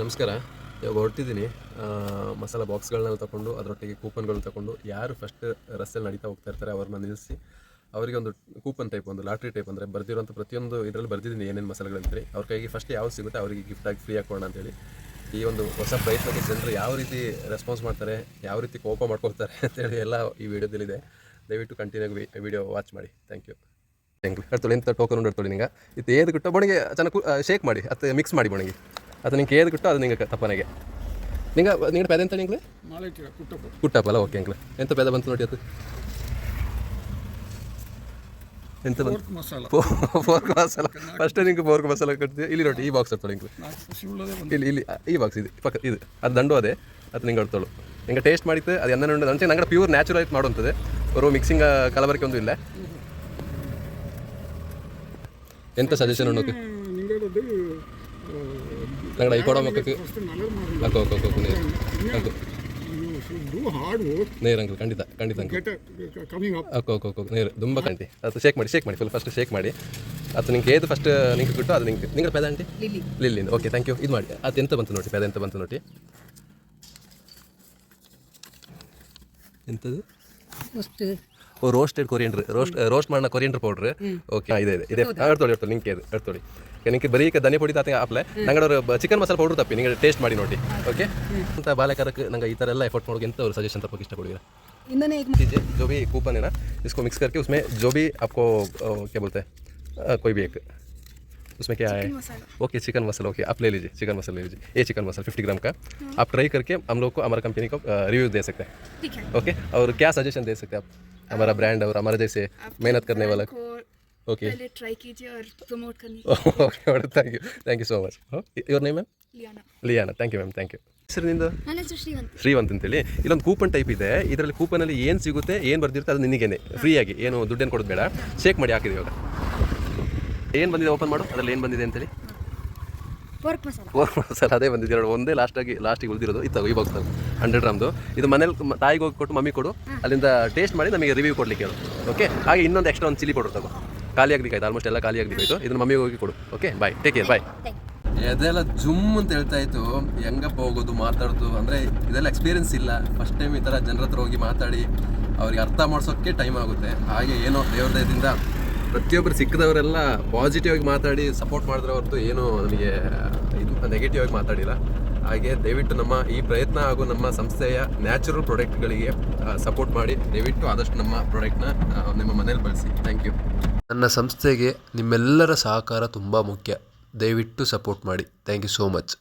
ನಮಸ್ಕಾರ. ಇವಾಗ ಹೊರಟಿದ್ದೀನಿ. ಮಸಾಲ ಬಾಕ್ಸ್ಗಳನ್ನೆಲ್ಲ ತೊಗೊಂಡು ಅದರೊಟ್ಟಿಗೆ ಕೂಪನ್ಗಳು ತೊಗೊಂಡು ಯಾರು ಫಸ್ಟ್ ರಸ್ತೆಯಲ್ಲಿ ನಡೀತಾ ಹೋಗ್ತಾ ಇರ್ತಾರೆ ಅವ್ರನ್ನ ನಿಲ್ಲಿಸಿ ಅವರಿಗೆ ಒಂದು ಕೂಪನ್ ಟೈಪ್, ಒಂದು ಲಾಟ್ರಿ ಟೈಪ್, ಅಂದರೆ ಬರ್ದಿರೋಂಥ ಪ್ರತಿಯೊಂದು ಇದರಲ್ಲಿ ಬರ್ದಿದ್ದೀನಿ ಏನೇನು ಮಸಾಲೆಗಳಂತೇಳಿ ಅವ್ರ ಕೈಗೆ ಫಸ್ಟ್ ಯಾವ್ದು ಸಿಗುತ್ತೆ ಅವರಿಗೆ ಗಿಫ್ಟಾಗಿ ಫ್ರೀ ಹಾಕೋಣ ಅಂತೇಳಿ ಈ ಒಂದು ಹೊಸ ಪ್ರಯತ್ನಕ್ಕೆ ಜನರು ಯಾವ ರೀತಿ ರೆಸ್ಪಾನ್ಸ್ ಮಾಡ್ತಾರೆ, ಯಾವ ರೀತಿ ಕೋಪ ಮಾಡ್ಕೊಳ್ತಾರೆ ಅಂತೇಳಿ ಎಲ್ಲ ಈ ವಿಡಿಯೋದಲ್ಲಿದೆ. ದಯವಿಟ್ಟು ಕಂಟಿನ್ಯೂ ವಿಡಿಯೋ ವಾಚ್ ಮಾಡಿ. Thank you. ಹೇಳ್ತೊಳಿ ಎಂತ ಟೋಕನ್ ಉಂಡು ನಿಂಗೆ ಇದು ಏದು ಗಿಟ್ಟು ಬೊಣಿಗೆ ಚೆನ್ನಾಗಿ ಶೇಕ್ ಮಾಡಿ ಅದು ಮಿಕ್ಸ್ ಮಾಡಿ ಬೊಣಿಗೆ ಅದು ನಿಂಗೆ ಏದು ಗಿಟ್ಟು ಅದು ನಿಂಗೆ ತಪ್ಪನೆಗೆ ನಿಂಗೆ ಪೇದ ಎಂತ ನಿಂಗೆ ಕುಟ್ಟಪ್ಪಲ್ಲ. ಓಕೆ ಅಂಕ್ಲೆ ಎಂತ ಪೇದ ಬಂತು ನೋಡಿ ಅದು ಎಂತ ಬಂತು? ಫೋರ್ಕ್ ಮಸಾಲ. ಫಸ್ಟ್ ನಿಂಗೆ ಫೋರ್ಕ್ ಮಸಾಲ ಕಟ್ತೀವಿ. ಇಲ್ಲಿ ನೋಡಿ ಈ ಬಾಕ್ಸ್ ಇರ್ತೋಳು ನಿಂಗೆ ಇಲ್ಲಿ ಈ ಬಾಕ್ಸ್ ಇದು ಪಕ್ಕ ಇದು ಅದು ದಂಡು ಅದೇ ಅದು ನಿಂಗೆ ಹೊಡ್ತೋಳು ನಿಂಗೆ ಟೇಸ್ಟ್ ಮಾಡಿತ್ತು ಅದು ಎನ್ನ ಉಂಟು ಅಂತ ನಂಗೆ ಪ್ಯೂರ್ ನ್ಯಾಚುರಲ್ ಆಗಿ ಮಾಡುವಂಥದ್ದು. ಅವರು ಮಿಕ್ಸಿಂಗ್ ಕಲಬರಿಕೆ ಒಂದು ಇಲ್ಲ. ಎಂತ ಸಜೆಷನ್ ಉಂಟು ನಂಗಡ ಈ ಕೊಡೋ ಮಕ್ಕಕ್ಕೆ ಹಾಕೋ ಹಾಕೋ ನೇರು ಅಂಕಲ್ ಖಂಡಿತ ಹಾಕೋ ನೇರು ತುಂಬ ಕಂಟಿ ಅದು ಶೇಕ್ ಮಾಡಿ ಫುಲ್ ಫಸ್ಟ್ ಶೇಕ್ ಮಾಡಿ ಅದು ನಿಂಗೆ ಏದು ಫಸ್ಟ್ ನಿಂಗೆ ಬಿಟ್ಟು ಅದು ನಿಂಗೆ ಪೇದ aunty Lily. Okay thank you. ಇದು ಮಾಡಿ ಅದು ಎಂತ ಬಂತು ನೋಡಿ, ಪೇದ ಎಂತ ಬಂತು ನೋಡಿ. ಎಂಥದ್ದು? ರೋಸ್ಟೆಡ್ ಕೊರಿಯಂಡ್ರ್, ರೋಸ್ಟ್ ಮಾಡಿದ ಕೊರಿಯಂಡ್ರ್ ಪೌಡ್ರ್. ಓಕೆ ಇದೆ ಹೇಳ್ತೊಳಿ ನಿಂಗೆ ಅದು ಹೇಳ್ತೊಳಿ ನಿಂಗೆ ಬರೀ ಧನಿಯ ಪುಡಿ ತಾತೆ ಆಪ್ಲೆ ನಂಗಡವ್ರು ಚಿಕನ್ ಮಸಾಲ ಪೌಡ್ರ್ ತಪ್ಪಿ ನಿಂಗೆ ಟೇಸ್ಟ್ ಮಾಡಿ ನೋಡಿ. ಓಕೆ ಅಂತ ಬಾಲ್ಯಕಾರಕ್ಕೆ ನಂಗೆ ಈ ಥರ ಎಲ್ಲ ಎಫರ್ಟ್ ಮಾಡೋಕೆ ಎಂತ ಅವ್ರು सजेशन तक इष्ट पड़ेगा दीजिए. जो भी कूपन है ना इसको मिक्स करके उसमें जो भी आपको क्या बोलते हैं कोई भी एक उसमें क्या है. ओके चिकन मसाला. ओके आप ले लीजिए चिकन मसाला ले लीजिए. ये चिकन मसाला 50 ग्राम का आप ट्राई करके हम लोग को हमारा कंपनी को रिव्यू दे सकते हैं. ओके और क्या सजेशन दे सकते हैं आप हमारा ब्रांड और हमारे जैसे मेहनत करने वाला. ओके पहले ट्राई कीजिए और प्रमोट करनी. Okay thank you so much. Your name ma'am? Liana. Thank you ma'am. Thank you. ಹೆಸರಿನಿಂದ? ಶ್ರೀವಂತ್ ಅಂತೇಳಿ. ಇಲ್ಲೊಂದು ಕೂಪನ್ ಟೈಪ್ ಇದೆ. ಇದರಲ್ಲಿ ಕೂಪನಲ್ಲಿ ಏನು ಸಿಗುತ್ತೆ ಏನು ಬರ್ದಿರುತ್ತೆ ಅದು ನಿನಗೇನೆ ಫ್ರೀಯಾಗಿ, ಏನು ದುಡ್ಡೇನು ಕೊಡೋದು ಬೇಡ. ಶೇಕ್ ಮಾಡಿ ಹಾಕಿದೆ. ಇವಾಗ ಏನು ಬಂದಿದೆ ಓಪನ್ ಮಾಡು. ಅದರಲ್ಲಿ ಏನು ಬಂದಿದೆ ಅಂತೇಳಿ. ಫೋರ್ಕ್ ಮಸಾಲ ಅದೇ ಬಂದಿದೆ ನೋಡಿ. ಒಂದೇ ಲಾಸ್ಟಿಗೆ ಉಳಿದಿರೋದು ಇತ್ತು ಈ ಬಾಕ್ಸ್ 100 ಗ್ರಾಮ್ದು. ಇದು ಮನೇಲಿ ತಾಯಿಗೆ ಹೋಗಿ ಕೊಟ್ಟು ಮಮ್ಮಿ ಕೊಡು, ಅಲ್ಲಿಂದ ಟೇಸ್ಟ್ ಮಾಡಿ ನಮಗೆ ರಿವ್ಯೂ ಕೊಡ್ಲಿಕ್ಕೆ ಹೇಳು. ಓಕೆ ಹಾಗೆ ಇನ್ನೊಂದು ಎಕ್ಸ್ಟ್ರಾ ಒಂದು ಚಿಲ್ಲಿ ಪೌಡರ್ ತಗೋ. ಖಾಲಿ ಆಗಲಿಕ್ಕಾಯ್ತು, ಆಲ್ಮೋಸ್ಟ್ ಎಲ್ಲ ಖಾಲಿ ಆಗಲಿಕ್ಕಾಯ್ತು. ಇದನ್ನು ಮಮ್ಮಿಗೆ ಹೋಗಿ ಕೊಡು. ಓಕೆ ಬಾಯ್, ಟೇಕ್ ಕೇರ್, ಬಾಯ್. ಅದೆಲ್ಲ ಜುಮ್ ಅಂತ ಹೇಳ್ತಾ ಇತ್ತು. ಹೆಂಗಪ್ಪ ಹೋಗೋದು ಮಾತಾಡೋದು ಅಂದರೆ ಇದೆಲ್ಲ ಎಕ್ಸ್ಪೀರಿಯನ್ಸ್ ಇಲ್ಲ. ಫಸ್ಟ್ ಟೈಮ್ ಈ ಥರ ಜನರ ಹತ್ರ ಹೋಗಿ ಮಾತಾಡಿ ಅವ್ರಿಗೆ ಅರ್ಥ ಮಾಡಿಸೋಕ್ಕೆ ಟೈಮ್ ಆಗುತ್ತೆ. ಹಾಗೆ ಏನೋ ದೇವ್ರ ದಯದಿಂದ ಪ್ರತಿಯೊಬ್ಬರು ಸಿಕ್ಕಿದವರೆಲ್ಲ ಪಾಸಿಟಿವ್ ಆಗಿ ಮಾತಾಡಿ ಸಪೋರ್ಟ್ ಮಾಡಿದ್ರೆ ಹೊರತು ಏನೂ ನನಗೆ ಇದು ನೆಗೆಟಿವ್ ಆಗಿ ಮಾತಾಡಿಲ್ಲ. ಹಾಗೆ ದಯವಿಟ್ಟು ನಮ್ಮ ಈ ಪ್ರಯತ್ನ ಹಾಗೂ ನಮ್ಮ ಸಂಸ್ಥೆಯ ನ್ಯಾಚುರಲ್ ಪ್ರಾಡಕ್ಟ್ಗಳಿಗೆ ಸಪೋರ್ಟ್ ಮಾಡಿ. ದಯವಿಟ್ಟು ಆದಷ್ಟು ನಮ್ಮ ಪ್ರಾಡಕ್ಟ್ನ ನಿಮ್ಮ ಮನೇಲಿ ಬಳಸಿ. Thank you. ನನ್ನ ಸಂಸ್ಥೆಗೆ ನಿಮ್ಮೆಲ್ಲರ ಸಹಕಾರ ತುಂಬ ಮುಖ್ಯ. ದಯವಿಟ್ಟು ಸಪೋರ್ಟ್ ಮಾಡಿ. Thank you so much.